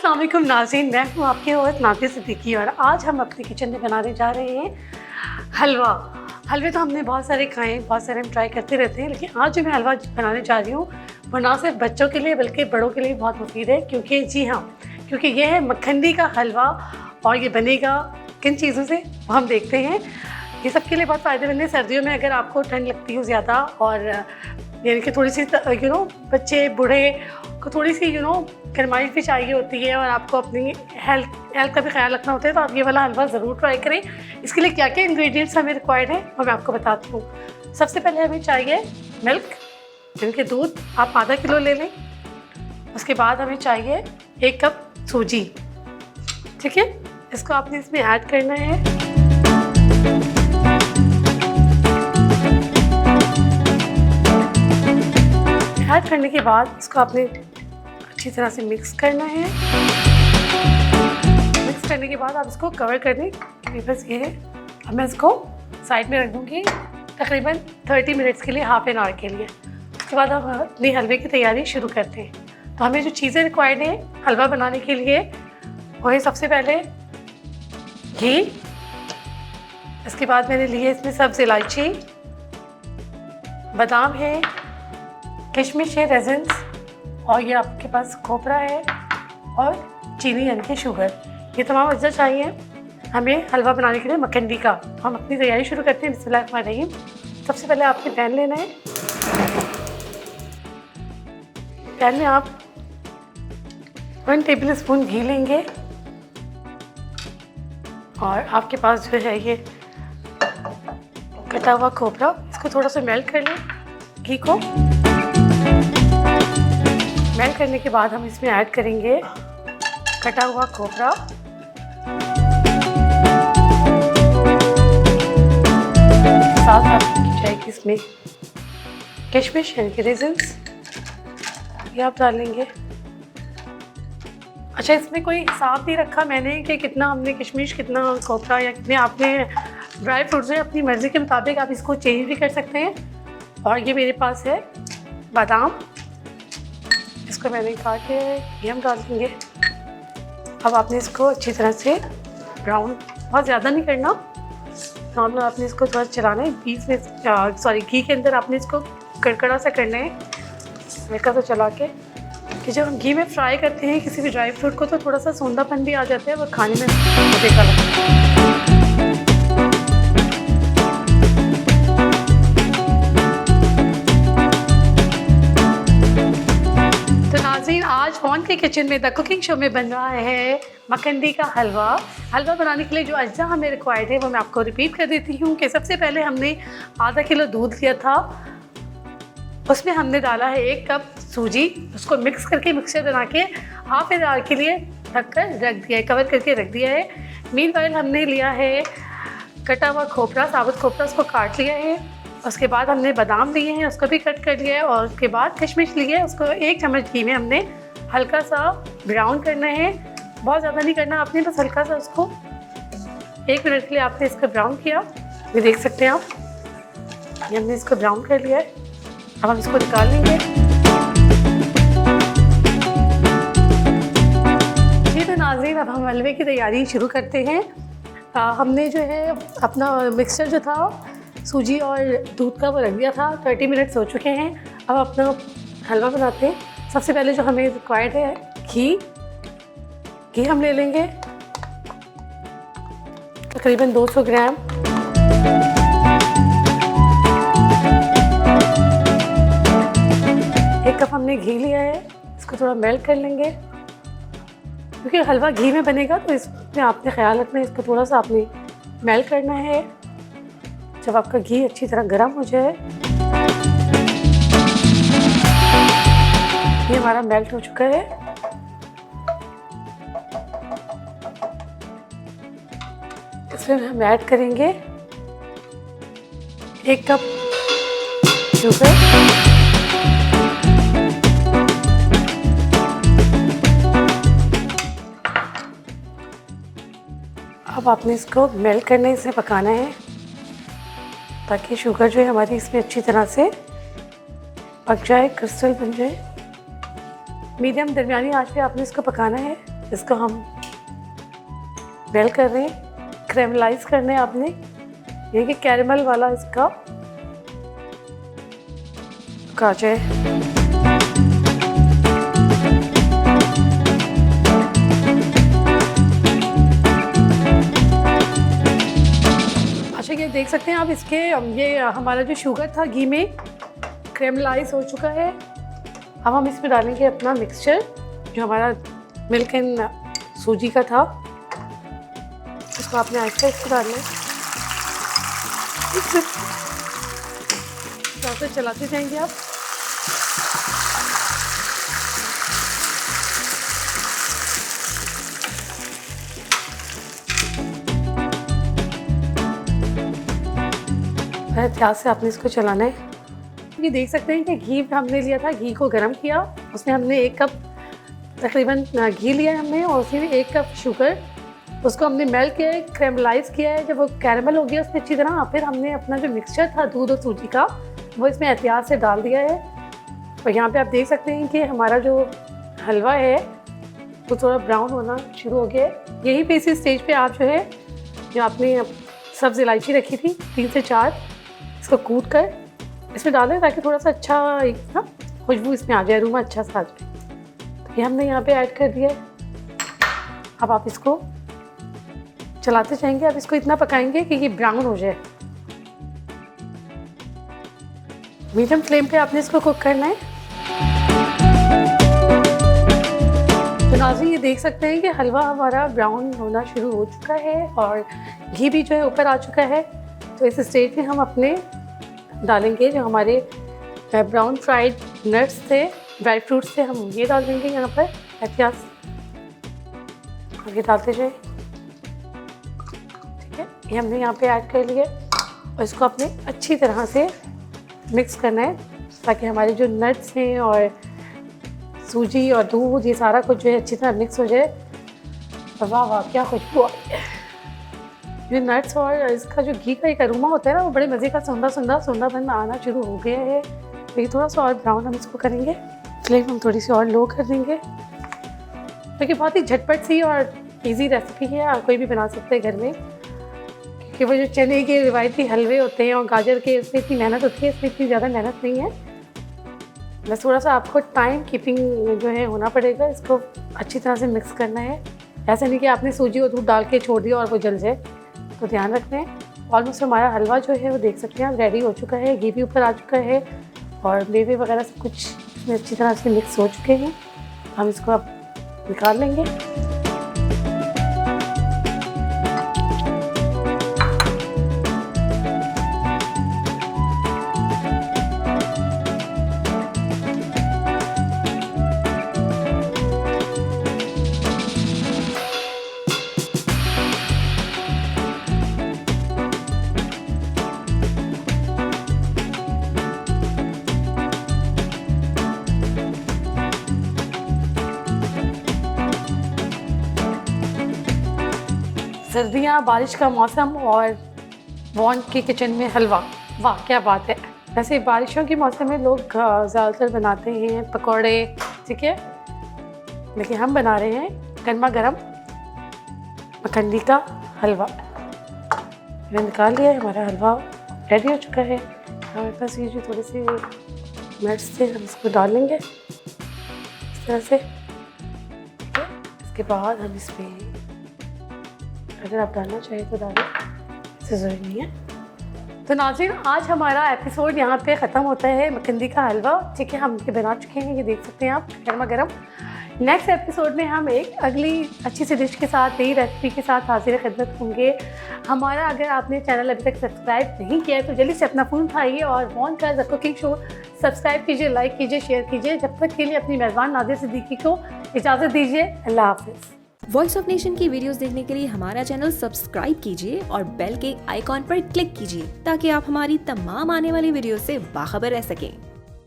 अस्सलाम वालेकुम नाज़रीन, मैं हूँ आपकी होस्ट नाज़िया सिद्दीकी और आज हम अपने किचन में बनाने जा रहे हैं हलवा। हलवे तो हमने बहुत सारे खाए हैं, बहुत सारे हम ट्राई करते रहते हैं, लेकिन आज जो मैं हलवा बनाने जा रही हूँ वो ना सिर्फ बच्चों के लिए बल्कि बड़ों के लिए बहुत मुफीद है। क्योंकि जी हाँ, क्योंकि ये है मक्खनी का हलवा और ये बनेगा किन चीज़ों से वो हम देखते हैं। ये सबके लिए बहुत फ़ायदेमंद है। सर्दियों में अगर आपको ठंड लगती हो ज़्यादा और यानी कि थोड़ी सी बच्चे बूढ़े को थोड़ी सी गरमाइश भी चाहिए होती है और आपको अपनी हेल्थ का भी ख्याल रखना होता है, तो आप ये वाला हलवा ज़रूर ट्राई करें। इसके लिए क्या क्या इंग्रेडिएंट्स हमें रिक्वायर्ड है वो मैं आपको बताती हूँ। सबसे पहले हमें चाहिए मिल्क, यानी कि दूध आप आधा किलो ले लें। उसके बाद हमें चाहिए 1 कप सूजी, ठीक है। इसको आपने इसमें ऐड करना है। ऐड करने के बाद इसको आपने अच्छी तरह से मिक्स करना है। मिक्स करने के बाद आप इसको कवर कर दें। बस ये है। अब मैं इसको साइड में रख दूँगी तकरीबन 30 मिनट्स के लिए, हाफ एन आवर के लिए। उसके बाद हम अपनी हलवे की तैयारी शुरू करते हैं। तो हमें जो चीज़ें रिक्वायर्ड हैं हलवा बनाने के लिए वो है सबसे पहले घी। इसके बाद मैंने लिए इसमें सब्ज़ इलायची, बादाम है, किशमिश है, रेजिन्स, और ये आपके पास खोपरा है और चीनी यानी कि शुगर। ये तमाम अज्जा चाहिए हमें हलवा बनाने के लिए मक्खनी का। हम अपनी तैयारी शुरू करते हैं। बिस्मिल्लाहिर्रहमानिर्रहीम। सबसे पहले आपने पैन लेना है। पैन में आप 1 टेबल स्पून घी लेंगे और आपके पास जो है ये कटा हुआ खोपरा, इसको थोड़ा सा मेल्ट कर लें। घी को मेल्ट करने के बाद हम इसमें ऐड करेंगे कटा हुआ खोपरा, साथ साथ जाएगी इसमें किशमिश यानी कि रेजिन्स, ये आप डालेंगे। अच्छा, इसमें कोई हिसाब नहीं रखा मैंने कि कितना हमने किशमिश, कितना खोपरा या कितने आपने ड्राई फ्रूट्स हैं। अपनी मर्ज़ी के मुताबिक आप इसको चेंज भी कर सकते हैं। और ये मेरे पास है बादाम, इसको मैंने काट के ये हम डाल देंगे। अब आपने इसको अच्छी तरह से ब्राउन, बहुत ज़्यादा नहीं करना, नॉर्मल आपने इसको थोड़ा चलाना है। बीच में घी के अंदर आपने इसको कड़कड़ा सा करना है, हल्का सा चला के। कि जब हम घी में फ्राई करते हैं किसी भी ड्राई फ्रूट को तो थोड़ा सा सोंधापन भी आ जाता है और खाने में मज़े लगता है। आज फोन के किचन में द कुकिंग शो में बन रहा है मक्खनी का हलवा। हलवा बनाने के लिए जो अज्जा हमें रिक्वायर्ड है वो मैं आपको रिपीट कर देती हूँ कि सबसे पहले हमने आधा किलो दूध लिया था, उसमें हमने डाला है 1 कप सूजी। उसको मिक्स करके मिक्सचर बना के हाफ एन आवर के लिए ढककर रख दिया है, कवर करके रख दिया है। मीनवाइल हमने लिया है कटा हुआ खोपरा, साबुत खोपरा, उसको काट लिया है। उसके बाद हमने बादाम लिए हैं, उसको भी कट कर लिया है। और उसके बाद किशमिश लिए है, उसको 1 चम्मच घी में हमने हल्का सा ब्राउन करना है। बहुत ज़्यादा नहीं करना आपने, बस हल्का सा उसको 1 मिनट के लिए आपने इसको ब्राउन किया। ये देख सकते हैं आप, ये हमने इसको ब्राउन कर लिया है। अब हम इसको निकाल लेंगे। जी तो नाज़रीन, अब हम हलवे की तैयारी शुरू करते हैं। हमने जो है अपना मिक्सचर जो था सूजी और दूध का वो रख दिया था। 30 मिनट्स हो चुके हैं। अब अपना हलवा बनाते हैं। सबसे पहले जो हमें रिक्वायर्ड है घी हम ले लेंगे तकरीबन 200 ग्राम। एक कप हमने घी लिया है, इसको थोड़ा मेल्ट कर लेंगे। क्योंकि हलवा घी में बनेगा तो इसमें आपने ख्याल रखना है, इसको थोड़ा सा आपने मेल्ट करना है। जब आपका घी अच्छी तरह गर्म हो जाए, ये हमारा मेल्ट हो चुका है। इसमें हम ऐड करेंगे 1 कप शुगर, अब आपने इसको मेल्ट करने से पकाना है ताकि शुगर जो है हमारी इसमें अच्छी तरह से पक जाए, क्रिस्टल बन जाए। मीडियम दरमियानी आंच पे आपने इसको पकाना है। इसको हम मेल्ट कर रहे हैं, कैरेमलाइज करने आपने, ये कि कैरेमल वाला इसका काज है। अच्छा, ये देख सकते हैं आप इसके, ये हमारा जो शुगर था घी में कैरेमलाइज हो चुका है। अब हम इसमें डालेंगे अपना मिक्सचर जो हमारा मिल्क एंड सूजी का था, इसको आपने आहिस्ता इसको डालना है, तो चलाते जाएंगे आप। ध्यान से आपने इसको चलाना है। ये देख सकते हैं कि घी हमने लिया था, घी को गर्म किया, उसमें हमने 1 कप तकरीबन घी लिया है हमने, और उसमें 1 कप शुगर, उसको हमने मेल्ट किया है, कैरेमलाइज किया है। जब वो कैरेमल हो गया उसमें अच्छी तरह, फिर हमने अपना जो मिक्सचर था दूध और सूजी का वो इसमें एहतियात से डाल दिया है। और यहाँ पे आप देख सकते हैं कि हमारा जो हलवा है वो थोड़ा ब्राउन होना शुरू हो गया है। यहीं पे इसी स्टेज पे आप जो है, जो आपने सब्ज़ इलायची रखी थी 3 से 4, इसको कूट कर इसमें डालें ताकि थोड़ा सा अच्छा एक ना खुशबू इसमें आ जाए, अरोमा अच्छा सा आ जाए। तो ये हमने यहाँ पे ऐड कर दिया है। अब आप इसको चलाते जाएंगे, अब इसको इतना पकाएंगे कि ये ब्राउन हो जाए। मीडियम फ्लेम पे आपने इसको कुक करना है। तो नाज़रीन, ये देख सकते हैं कि हलवा हमारा ब्राउन होना शुरू हो चुका है और घी भी जो है ऊपर आ चुका है। तो इस स्टेज पे हम अपने डालेंगे जो हमारे ब्राउन फ्राइड नट्स थे, ड्राई फ्रूट्स थे, हम ये डाल देंगे यहाँ पर एहतियात से। आगे डालते जाए, ठीक है। ये हमने यहाँ पे ऐड कर लिया और इसको अपने अच्छी तरह से मिक्स करना है ताकि हमारे जो नट्स हैं और सूजी और दूध ये सारा कुछ जो है अच्छी तरह मिक्स हो जाए। वाह वाह, क्या खुशबू आ रही है। ये नट्स और इसका जो घी का एक अरोमा होता है ना, वो बड़े मज़े का सौंधा आना शुरू हो गया है। तो ये थोड़ा सा और ब्राउन हम इसको करेंगे, फ्लेम हम थोड़ी सी और लो कर देंगे। क्योंकि बहुत ही झटपट सी और इजी रेसिपी है, कोई भी बना सकते हैं घर में। क्योंकि वो जो चने के रिवायती हलवे होते हैं और गाजर के, इसमें इतनी मेहनत होती है, इसमें इतनी ज़्यादा मेहनत नहीं है। बस थोड़ा सा आपको टाइम कीपिंग जो है होना पड़ेगा, इसको अच्छी तरह से मिक्स करना है। ऐसा नहीं कि आपने सूजी और दूध डाल के छोड़ दिया और वो जल जाए, तो ध्यान रखना है। ऑलमोस्ट हमारा हलवा जो है वो देख सकते हैं आप रेडी हो चुका है, घी भी ऊपर आ चुका है और मेवे वगैरह सब कुछ इसमें अच्छी तरह से मिक्स हो चुके हैं। हम इसको अब निकाल लेंगे। सर्दियाँ, बारिश का मौसम और वॉन की किचन में हलवा, वाह क्या बात है। वैसे बारिशों के मौसम में लोग ज़्यादातर बनाते हैं पकौड़े, ठीक है, लेकिन हम बना रहे हैं गर्मा गर्म मकंदी का हलवा। मैंने निकाल लिया है, हमारा हलवा रेडी हो चुका है। हमारे पास ये जो थोड़े से नट्स थे, हम इसको डालेंगे इस तरह से, ठीक है। इसके बाद हम इसमें, अगर आप डालना चाहें तो डालें, इससे ज़रूरी नहीं है। तो नाज़रीन, आज हमारा एपिसोड यहाँ पे ख़त्म होता है मकंदी का हलवा, ठीक है। हम ये बना चुके हैं, ये देख सकते हैं आप गर्मा गर्म। नेक्स्ट एपिसोड में हम एक अगली अच्छी सी डिश के साथ, नई रेसिपी के साथ हाजिर खिदमत होंगे। हमारा अगर आपने चैनल अभी तक सब्सक्राइब नहीं किया है तो जल्दी से अपना फ़ोन उठाइए और वॉन का द कुकिंग शो सब्सक्राइब कीजिए, लाइक कीजिए, शेयर कीजिए। जब तक के लिए अपनी मेज़बान नादिया सिद्दीकी को इजाज़त दीजिए। अल्लाह हाफ़िज़। वॉइस ऑफ नेशन की वीडियोस देखने के लिए हमारा चैनल सब्सक्राइब कीजिए और बेल के आइकॉन पर क्लिक कीजिए ताकि आप हमारी तमाम आने वाली वीडियो से बाखबर रह सकें।